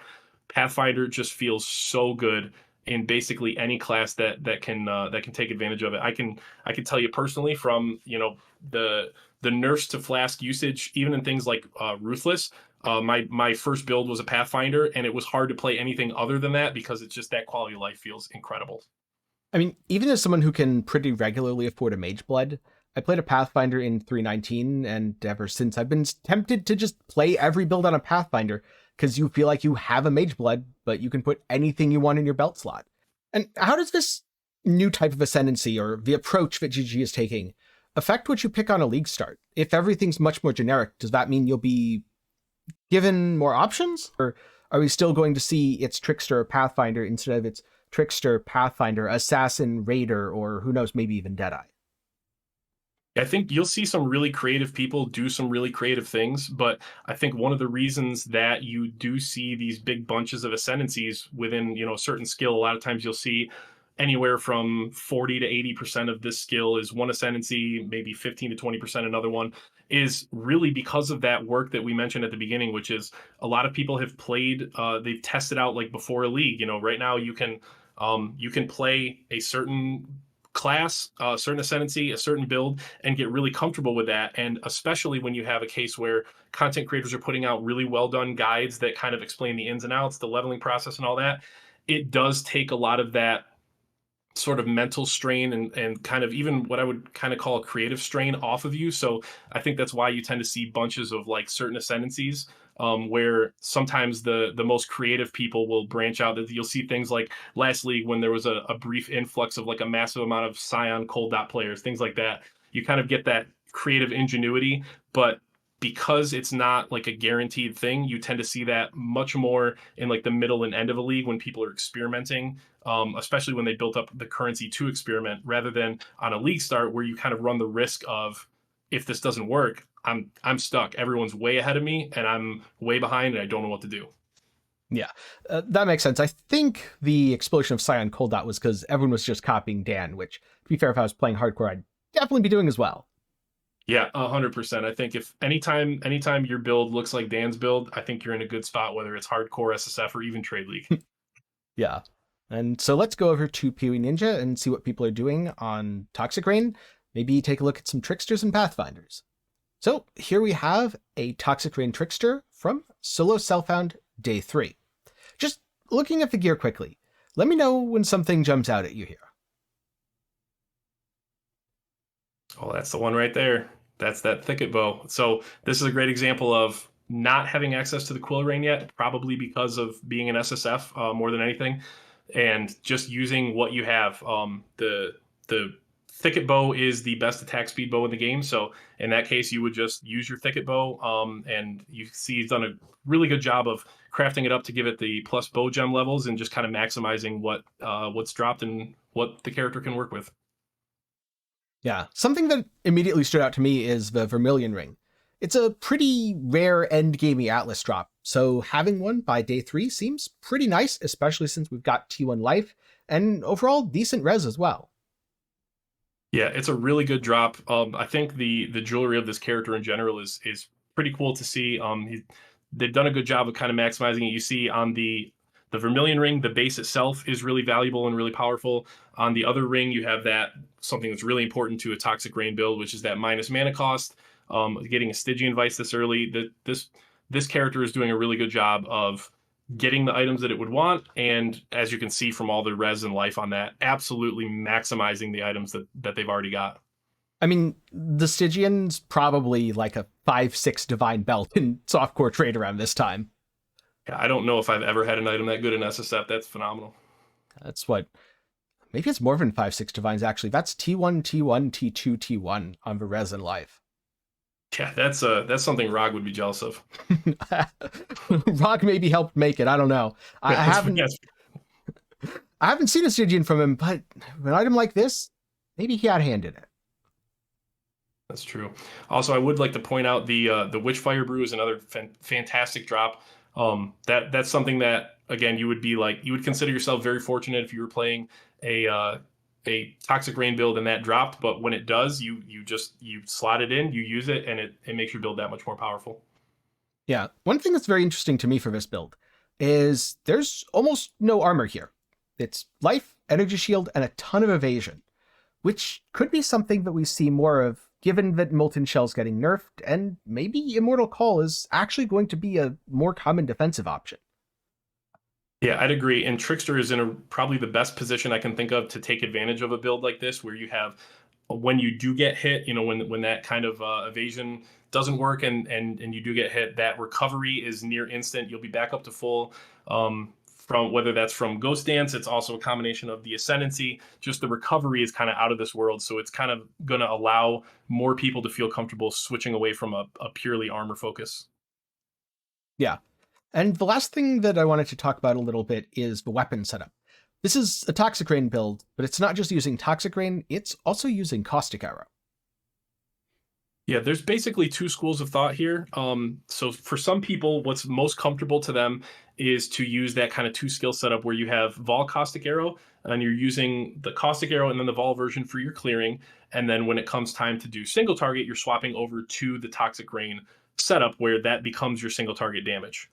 Speaker 2: Pathfinder just feels so good in basically any class that can take advantage of it. I can tell you personally from the nerfs to flask usage, even in things like Ruthless. My first build was a Pathfinder, and it was hard to play anything other than that because it's just that quality of life feels incredible.
Speaker 1: I mean, even as someone who can pretty regularly afford a Mage Blood, I played a Pathfinder in 3.19, and ever since I've been tempted to just play every build on a Pathfinder, because you feel like you have a Mage Blood, but you can put anything you want in your belt slot. And how does this new type of ascendancy, or the approach that GG is taking, affect what you pick on a league start? If everything's much more generic, does that mean you'll be given more options? Or are we still going to see it's Trickster or Pathfinder instead of it's Trickster, Pathfinder, Assassin, Raider, or who knows, maybe even Deadeye?
Speaker 2: I think you'll see some really creative people do some really creative things, but I think one of the reasons that you do see these big bunches of ascendancies within, a certain skill, a lot of times you'll see anywhere from 40 to 80% of this skill is one ascendancy, maybe 15 to 20% another one, is really because of that work that we mentioned at the beginning, which is a lot of people have played, they've tested out like before a league. Right now you can play a certain class, a certain ascendancy, a certain build, and get really comfortable with that. And especially when you have a case where content creators are putting out really well done guides that kind of explain the ins and outs, the leveling process and all that, it does take a lot of that sort of mental strain and kind of even what I would kind of call a creative strain off of you. So I think that's why you tend to see bunches of like certain ascendancies where sometimes the most creative people will branch out. That you'll see things like last league when there was a brief influx of like a massive amount of Scion Cold DoT players, things like that. You kind of get that creative ingenuity, but because it's not like a guaranteed thing, you tend to see that much more in like the middle and end of a league when people are experimenting, especially when they built up the currency to experiment, rather than on a league start where you kind of run the risk of, if this doesn't work, I'm stuck. Everyone's way ahead of me and I'm way behind and I don't know what to do.
Speaker 1: Yeah, that makes sense. I think the explosion of Scion Cold DoT was because everyone was just copying Dan, which, to be fair, if I was playing hardcore, I'd definitely be doing as well.
Speaker 2: Yeah, 100%. I think if anytime your build looks like Dan's build, I think you're in a good spot, whether it's hardcore, SSF, or even Trade League.
Speaker 1: Yeah. And so let's go over to PoE Ninja and see what people are doing on Toxic Rain. Maybe take a look at some Tricksters and Pathfinders. So here we have a Toxic Rain Trickster from Solo Self-Found Day 3. Just looking at the gear quickly, let me know when something jumps out at you here.
Speaker 2: Oh, that's the one right there. That's that thicket bow. So this is a great example of not having access to the quill ring yet, probably because of being an SSF more than anything, and just using what you have. The thicket bow is the best attack speed bow in the game. So in that case, you would just use your thicket bow, and you see he's done a really good job of crafting it up to give it the plus bow gem levels and just kind of maximizing what's dropped and what the character can work with.
Speaker 1: Yeah, something that immediately stood out to me is the Vermilion Ring. It's a pretty rare endgamey Atlas drop, so having one by day 3 seems pretty nice, especially since we've got T1 life, and overall decent res as well.
Speaker 2: Yeah, it's a really good drop. I think the jewelry of this character in general is pretty cool to see. They've done a good job of kind of maximizing it. You see on the Vermilion ring, the base itself is really valuable and really powerful. On the other ring, you have that something that's really important to a Toxic Rain build, which is that minus mana cost. Getting a Stygian Vice this early, this character is doing a really good job of getting the items that it would want, and as you can see from all the res and life on that, absolutely maximizing the items that they've already got.
Speaker 1: I mean, the Stygian's probably like a 5-6 Divine Belt in softcore trade around this time.
Speaker 2: Yeah, I don't know if I've ever had an item that good in SSF. That's phenomenal.
Speaker 1: That's what... Maybe it's more than 5-6 Divines, actually. That's T1, T1, T2, T1 on the res and life.
Speaker 2: Yeah, that's something Rog would be jealous of.
Speaker 1: Rog maybe helped make it. I don't know. I haven't seen a Stygian from him, but an item like this, maybe he had a hand in it.
Speaker 2: That's true. Also, I would like to point out the Witchfire Brew is another fantastic drop. That's something that, again, you would consider yourself very fortunate if you were playing a Toxic Rain build and that dropped, but when it does, you slot it in, you use it, and it makes your build that much more powerful.
Speaker 1: Yeah, one thing that's very interesting to me for this build is there's almost no armor here. It's life, energy shield, and a ton of evasion, which could be something that we see more of given that Molten Shell's getting nerfed, and maybe Immortal Call is actually going to be a more common defensive option.
Speaker 2: Yeah, I'd agree. And Trickster is in probably the best position I can think of to take advantage of a build like this, where you have, when you do get hit, when that kind of evasion doesn't work and you do get hit, that recovery is near instant. You'll be back up to full. From whether that's from Ghost Dance, it's also a combination of the Ascendancy. Just the recovery is kind of out of this world, so it's kind of going to allow more people to feel comfortable switching away from a purely armor focus.
Speaker 1: Yeah. And the last thing that I wanted to talk about a little bit is the weapon setup. This is a Toxic Rain build, but it's not just using Toxic Rain, it's also using Caustic Arrow.
Speaker 2: Yeah, there's basically two schools of thought here. So for some people, what's most comfortable to them is to use that kind of 2-skill setup where you have Vol Caustic Arrow, and you're using the Caustic Arrow and then the Vol version for your clearing. And then when it comes time to do single target, you're swapping over to the Toxic Rain setup where that becomes your single target damage.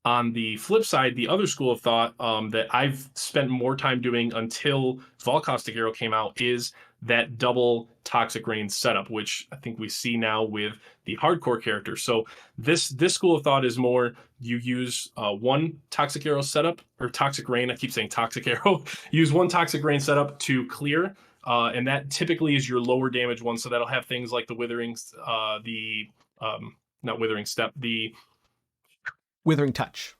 Speaker 2: On the flip side, the other school of thought that I've spent more time doing until Vol Caustic Arrow came out is that double Toxic Rain setup, which I think we see now with the hardcore character. So this school of thought is more you use one Toxic Arrow setup, or Toxic Rain, I keep saying Toxic Arrow, use one Toxic Rain setup to clear, and that typically is your lower damage one, so that'll have things like the Withering, not Withering Step, the
Speaker 1: Withering Touch.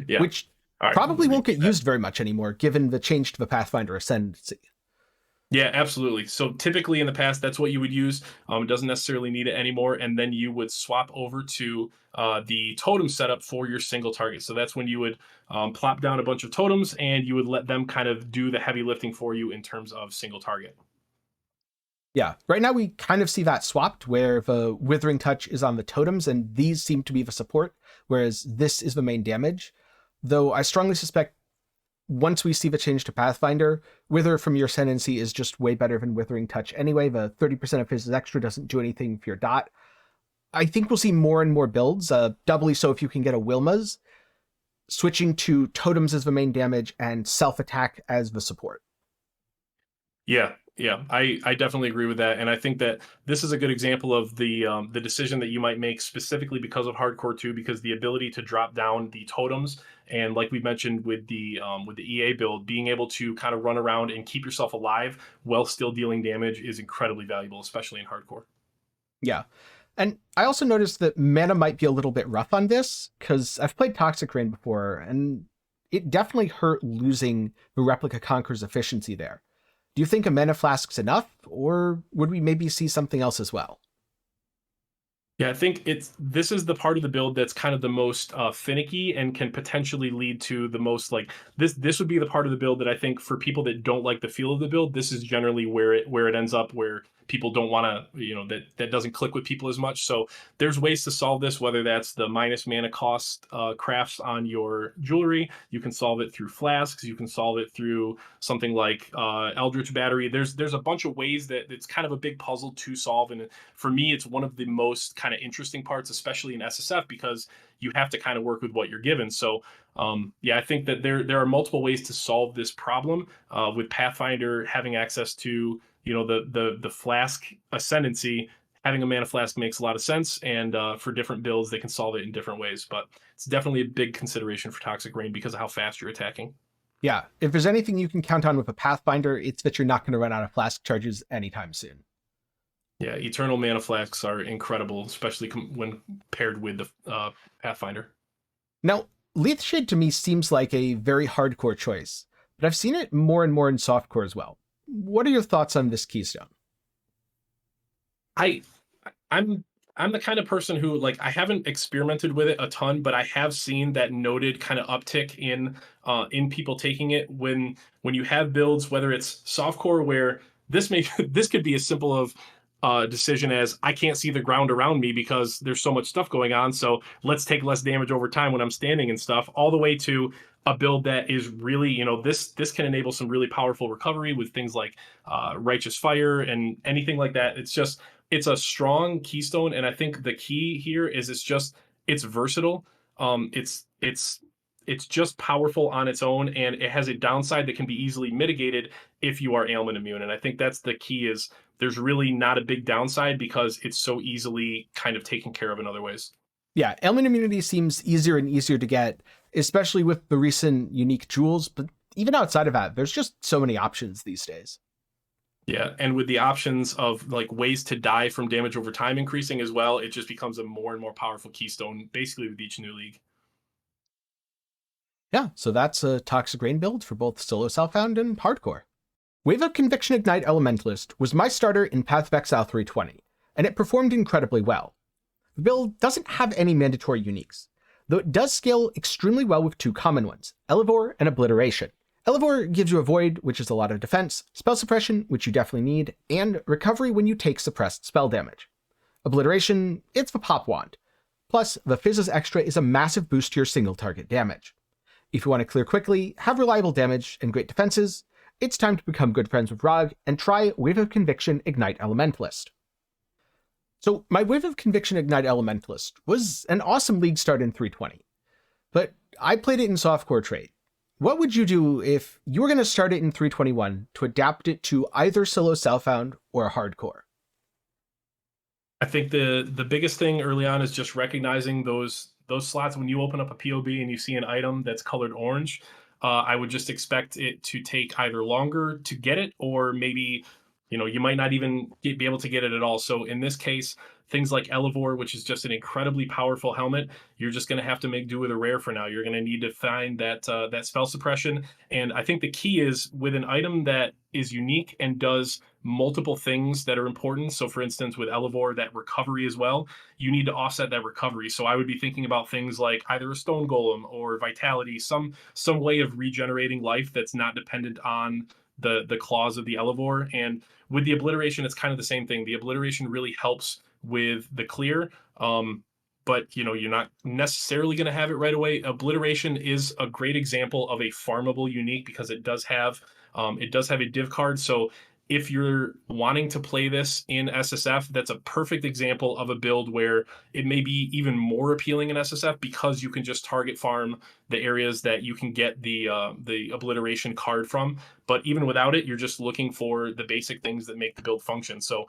Speaker 2: Yeah.
Speaker 1: Which probably won't get used very much anymore, given the change to the Pathfinder Ascendancy.
Speaker 2: Yeah, absolutely. So typically in the past, that's what you would use. It doesn't necessarily need it anymore. And then you would swap over to the totem setup for your single target. So that's when you would plop down a bunch of totems and you would let them kind of do the heavy lifting for you in terms of single target.
Speaker 1: Yeah, right now we kind of see that swapped, where the Withering Touch is on the totems and these seem to be the support, whereas this is the main damage. Though I strongly suspect once we see the change to Pathfinder, Wither from your Ascendancy is just way better than Withering Touch anyway. The 30% of his extra doesn't do anything for your dot. I think we'll see more and more builds, doubly so if you can get a Wilma's, switching to totems as the main damage and self-attack as the support.
Speaker 2: Yeah, Yeah, I definitely agree with that, and I think that this is a good example of the decision that you might make specifically because of hardcore 2, because the ability to drop down the totems, and like we mentioned with the EA build, being able to kind of run around and keep yourself alive while still dealing damage is incredibly valuable, especially in hardcore.
Speaker 1: Yeah. And I also noticed that mana might be a little bit rough on this, because I've played Toxic Rain before, and it definitely hurt losing the Replica Conqueror's efficiency there. Do you think a mana flask's enough, or would we maybe see something else as well?
Speaker 2: Yeah, I think this is the part of the build that's kind of the most finicky and can potentially lead to the most like this would be the part of the build that I think for people that don't like the feel of the build, this is generally where it ends up, where people don't want to, that doesn't click with people as much. So there's ways to solve this, whether that's the minus mana cost crafts on your jewelry. You can solve it through flasks. You can solve it through something like Eldritch Battery. There's a bunch of ways that it's kind of a big puzzle to solve, and for me, it's one of the most kind of interesting parts, especially in SSF, because you have to kind of work with what you're given. So, yeah, I think that there are multiple ways to solve this problem. With Pathfinder having access to the flask ascendancy, having a mana flask makes a lot of sense, and for different builds, they can solve it in different ways. But it's definitely a big consideration for Toxic Rain because of how fast you're attacking.
Speaker 1: Yeah, if there's anything you can count on with a Pathfinder, it's that you're not going to run out of flask charges anytime soon.
Speaker 2: Yeah, Eternal Mana Flasks are incredible, especially when paired with the Pathfinder.
Speaker 1: Now, Leithshade to me seems like a very hardcore choice, but I've seen it more and more in softcore as well. What are your thoughts on this keystone?
Speaker 2: I I'm I'm the kind of person who, like, I haven't experimented with it a ton, but I have seen that noted kind of uptick in people taking it when you have builds, whether it's softcore where this may this could be as simple of decision as I can't see the ground around me because there's so much stuff going on. So let's take less damage over time when I'm standing and stuff, all the way to a build that is really, this can enable some really powerful recovery with things like Righteous Fire and anything like that. It's a strong keystone, and I think the key here is it's versatile. It's just powerful on its own, and it has a downside that can be easily mitigated if you are ailment immune. And I think that's the key, is there's really not a big downside because it's so easily kind of taken care of in other ways.
Speaker 1: Yeah, ailment immunity seems easier and easier to get, especially with the recent unique jewels, but even outside of that, there's just so many options these days.
Speaker 2: Yeah, and with the options of like ways to die from damage over time increasing as well, it just becomes a more and more powerful keystone basically with each new league.
Speaker 1: Yeah, so that's a Toxic Rain build for both solo Southbound and hardcore. Wave of Conviction Ignite Elementalist was my starter in Path of Exile 3.20, and it performed incredibly well. The build doesn't have any mandatory uniques, though it does scale extremely well with two common ones, Elevore and Obliteration. Elevore gives you a Void, which is a lot of defense, spell suppression, which you definitely need, and recovery when you take suppressed spell damage. Obliteration, it's the pop wand. Plus, the Fizz's Extra is a massive boost to your single target damage. If you want to clear quickly, have reliable damage, and great defenses, it's time to become good friends with Rog and try Wave of Conviction Ignite Elementalist. So my Wave of Conviction Ignite Elementalist was an awesome league start in 3.20, but I played it in softcore trade. What would you do if you were going to start it in 3.21 to adapt it to either solo Southbound or hardcore?
Speaker 2: I think the biggest thing early on is just recognizing those slots when you open up a POB and you see an item that's colored orange. I would just expect it to take either longer to get it, or maybe you might not even be able to get it at all. So in this case, things like Elevore, which is just an incredibly powerful helmet, you're just going to have to make do with a rare for now. You're going to need to find that spell suppression. And I think the key is with an item that is unique and does multiple things that are important. So for instance, with Elevore, that recovery as well, you need to offset that recovery. So I would be thinking about things like either a stone golem or vitality, some way of regenerating life that's not dependent on the claws of the Elevore. And with the obliteration, it's kind of the same thing. The obliteration really helps with the clear, but you're not necessarily going to have it right away. Obliteration is a great example of a farmable unique because it does have a div card. So if you're wanting to play this in SSF, that's a perfect example of a build where it may be even more appealing in SSF because you can just target farm the areas that you can get the obliteration card from. But even without it, you're just looking for the basic things that make the build function. So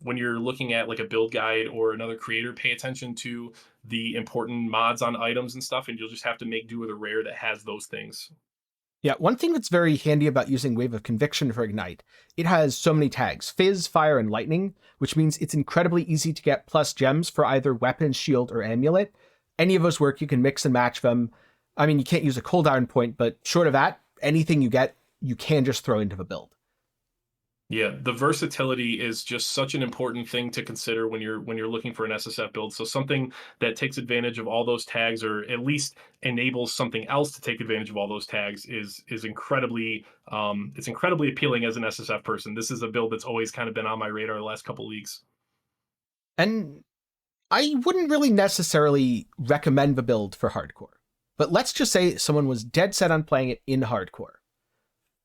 Speaker 2: when you're looking at like a build guide or another creator, pay attention to the important mods on items and stuff, and you'll just have to make do with a rare that has those things.
Speaker 1: Yeah, one thing that's very handy about using Wave of Conviction for Ignite, it has so many tags, Fizz, Fire, and Lightning, which means it's incredibly easy to get plus gems for either weapon, shield, or amulet. Any of those work, you can mix and match them. I mean, you can't use a cooldown point, but short of that, anything you get, you can just throw into the build.
Speaker 2: Yeah, the versatility is just such an important thing to consider when you're looking for an SSF build. So something that takes advantage of all those tags, or at least enables something else to take advantage of all those tags, is incredibly it's incredibly appealing as an SSF person. This is a build that's always kind of been on my radar the last couple leagues.
Speaker 1: And I wouldn't really necessarily recommend the build for hardcore, but let's just say someone was dead set on playing it in hardcore.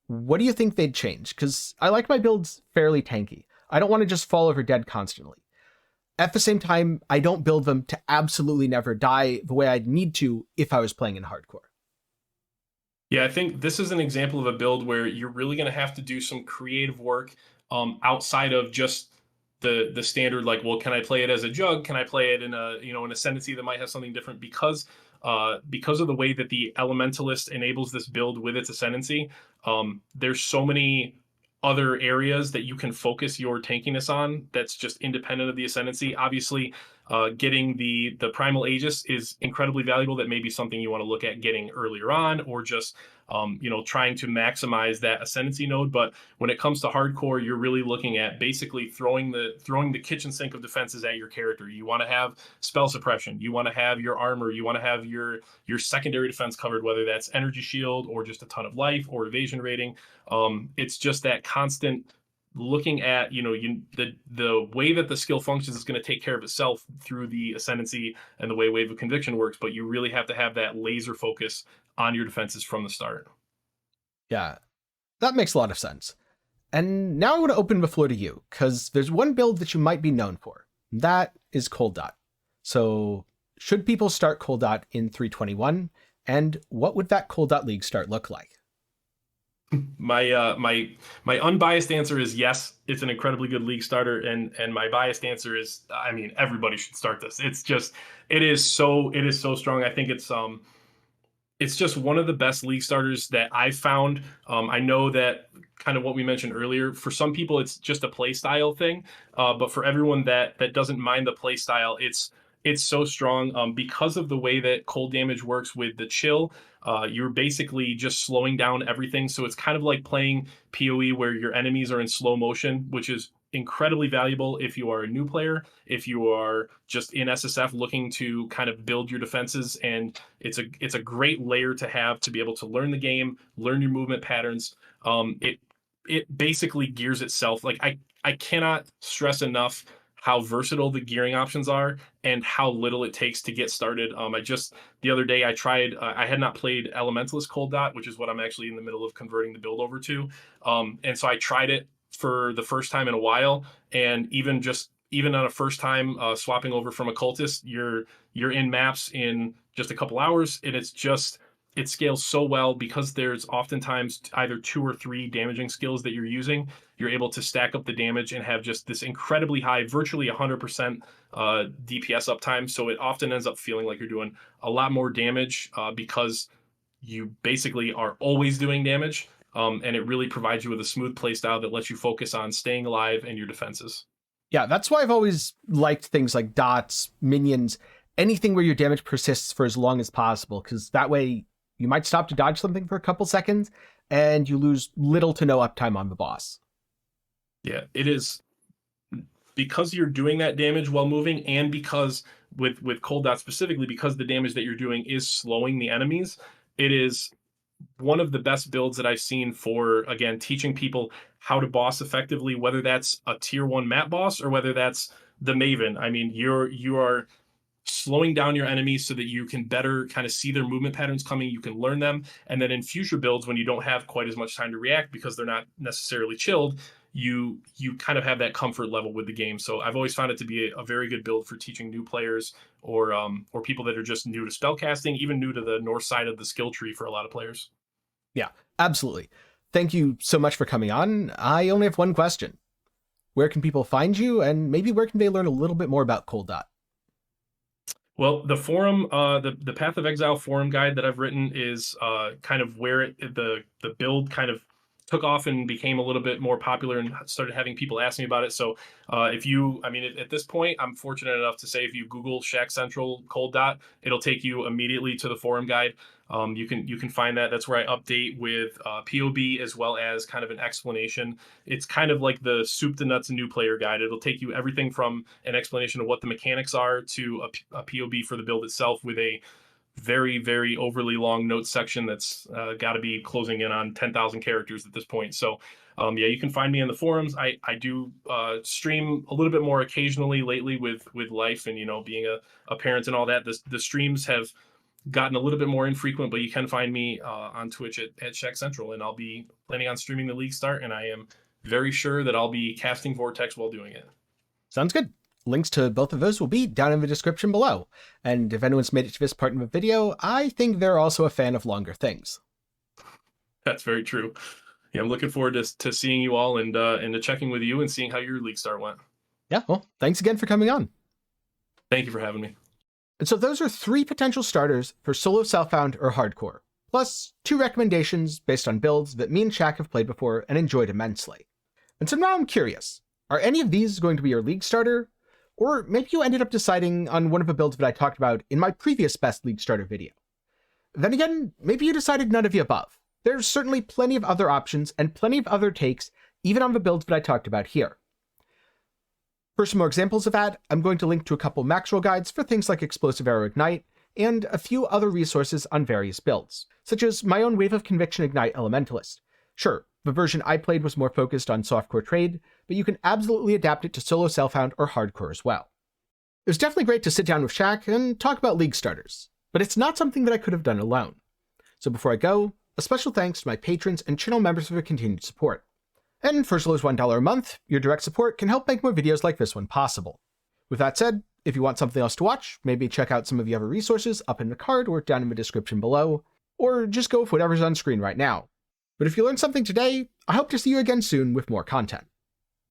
Speaker 1: What do you think they'd change? Because I like my builds fairly tanky. I don't want to just fall over dead constantly. At the same time, I don't build them to absolutely never die the way I'd need to if I was playing in hardcore.
Speaker 2: Yeah, I think this is an example of a build where you're really going to have to do some creative work outside of just the standard, like, well, can I play it as a Jugg? Can I play it in a an ascendancy that might have something different? Because of the way that the elementalist enables this build with its ascendancy, there's so many other areas that you can focus your tankiness on that's just independent of the ascendancy. Obviously, getting the primal aegis is incredibly valuable. That may be something you want to look at getting earlier on, or just trying to maximize that ascendancy node. But when it comes to hardcore, you're really looking at basically throwing the kitchen sink of defenses at your character. You want to have spell suppression, you want to have your armor, you want to have your secondary defense covered, whether that's energy shield or just a ton of life or evasion rating. It's just that constant looking at the way that the skill functions is going to take care of itself through the ascendancy and the way Wave of Conviction works, but you really have to have that laser focus on your defenses from the start.
Speaker 1: Yeah, that makes a lot of sense. And now I want to open the floor to you, because there's one build that you might be known for. That is Cold DoT. So should people start Cold DoT in 3.21? And what would that Cold DoT League start look like?
Speaker 2: My unbiased answer is yes. It's an incredibly good league starter, and my biased answer is, I mean, everybody should start this. It is so strong. I think it's just one of the best league starters that I've found. I know that kind of what we mentioned earlier, for some people it's just a play style thing, but for everyone that doesn't mind the play style, it's so strong because of the way that cold damage works with the chill. You're basically just slowing down everything. So it's kind of like playing PoE where your enemies are in slow motion, which is incredibly valuable if you are a new player, if you are just in SSF looking to kind of build your defenses. And it's a great layer to have to be able to learn the game, learn your movement patterns. It basically gears itself. Like I cannot stress enough how versatile the gearing options are and how little it takes to get started. The other day I tried, I had not played Elementalist Cold DoT, which is what I'm actually in the middle of converting the build over to. And so I tried it for the first time in a while. And even on a first time swapping over from a cultist, you're in maps in just a couple hours. And it scales so well because there's oftentimes either 2 or 3 damaging skills that you're using. You're able to stack up the damage and have just this incredibly high, virtually 100% DPS uptime. So it often ends up feeling like you're doing a lot more damage because you basically are always doing damage. And it really provides you with a smooth playstyle that lets you focus on staying alive and your defenses.
Speaker 1: Yeah, that's why I've always liked things like dots, minions, anything where your damage persists for as long as possible, because that way you might stop to dodge something for a couple seconds and you lose little to no uptime on the boss.
Speaker 2: Yeah, it is because you're doing that damage while moving, and because with Cold DoT specifically, because the damage that you're doing is slowing the enemies, it is one of the best builds that I've seen for, again, teaching people how to boss effectively, whether that's a tier 1 map boss or whether that's the Maven. I mean, you are slowing down your enemies so that you can better kind of see their movement patterns coming. You can learn them. And then in future builds, when you don't have quite as much time to react because they're not necessarily chilled, you kind of have that comfort level with the game. So I've always found it to be a very good build for teaching new players or people that are just new to spellcasting, even new to the north side of the skill tree for a lot of players.
Speaker 1: Yeah, absolutely. Thank you so much for coming on. I only have one question. Where can people find you, and maybe where can they learn a little bit more about Cold DoT?
Speaker 2: Well, the forum, the Path of Exile forum guide that I've written is kind of where the build kind of took off and became a little bit more popular and started having people ask me about it. So if you, I mean, at this point, I'm fortunate enough to say if you Google Shack Central Cold DoT, it'll take you immediately to the forum guide. You can find that. That's where I update with POB as well as kind of an explanation. It's kind of like the soup to nuts new player guide. It'll take you everything from an explanation of what the mechanics are to a POB for the build itself with a very, very overly long notes section that's got to be closing in on 10,000 characters at this point. So yeah, you can find me in the forums. I do stream a little bit more occasionally lately with life and, being a parent and all that. The streams have gotten a little bit more infrequent, but you can find me on Twitch at Shack Central, and I'll be planning on streaming the League Start, and I am very sure that I'll be casting Vortex while doing it.
Speaker 1: Sounds good. Links to both of those will be down in the description below. And if anyone's made it to this part of the video, I think they're also a fan of longer things.
Speaker 2: That's very true. Yeah, I'm looking forward to seeing you all and to checking with you and seeing how your League Start went.
Speaker 1: Yeah, well, thanks again for coming on.
Speaker 2: Thank you for having me.
Speaker 1: And so those are 3 potential starters for solo, self-found, or hardcore, plus 2 recommendations based on builds that me and Shaq have played before and enjoyed immensely. And so now I'm curious, are any of these going to be your League Starter? Or maybe you ended up deciding on one of the builds that I talked about in my previous best League Starter video. Then again, maybe you decided none of the above. There's certainly plenty of other options and plenty of other takes, even on the builds that I talked about here. For some more examples of that, I'm going to link to a couple Maxwell guides for things like Explosive Arrow Ignite, and a few other resources on various builds, such as my own Wave of Conviction Ignite Elementalist. Sure, the version I played was more focused on softcore trade, but you can absolutely adapt it to solo, self-found, or hardcore as well. It was definitely great to sit down with Shaq and talk about League Starters, but it's not something that I could have done alone. So before I go, a special thanks to my patrons and channel members for their continued support. And for as low as $1 a month, your direct support can help make more videos like this one possible. With that said, if you want something else to watch, maybe check out some of the other resources up in the card or down in the description below, or just go with whatever's on screen right now. But if you learned something today, I hope to see you again soon with more content.